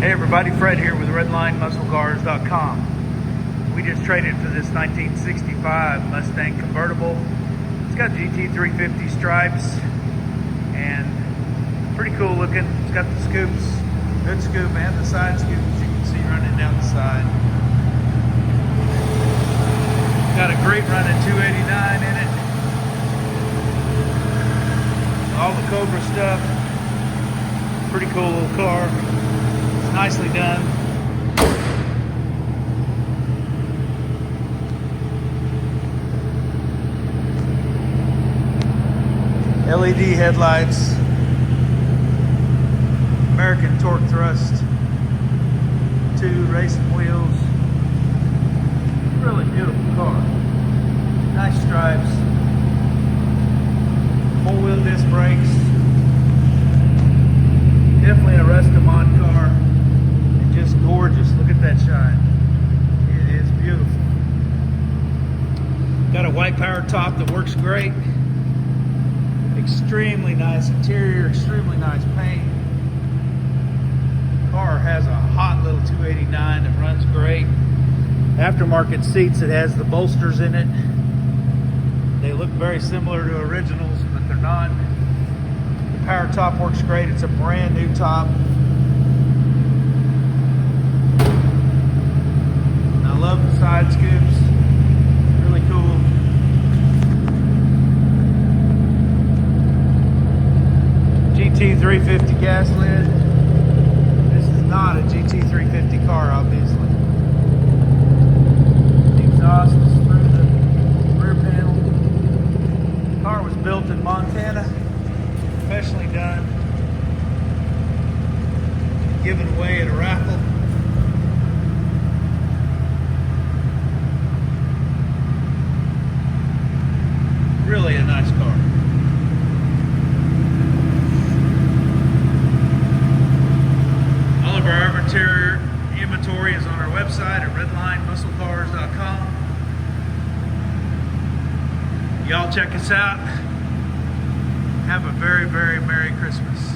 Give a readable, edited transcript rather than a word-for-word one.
Hey everybody, Fred here with RedlineMuscleCars.com. We just traded for this 1965 Mustang convertible. It's got GT350 stripes and pretty cool looking. It's got the scoops, good scoop and the side scoops you can see running down the side. Got a great running 289 in it. All the Cobra stuff. Pretty cool little car. Nicely done. LED headlights, American torque thrust, 2 racing wheels. Really beautiful car. Nice stripes. 4-wheel disc brakes. Definitely a rest-of-mine car. Just gorgeous. Look at that shine. It is beautiful. Got a white power top that works great. Extremely nice interior, extremely nice paint. Car has a hot little 289 that runs great. Aftermarket seats, it has the bolsters in it. They look very similar to originals, but they're not. The power top works great. It's a brand new top. I love the side scoops. Really cool. GT350 gas lid. This is not a GT350 car, obviously. The exhaust is through the rear panel. The car was built in Montana. Professionally done. Given away at a raffle. Really a nice car. All of our interior inventory is on our website at RedlineMuscleCars.com. Y'all check us out. Have a very, very Merry Christmas.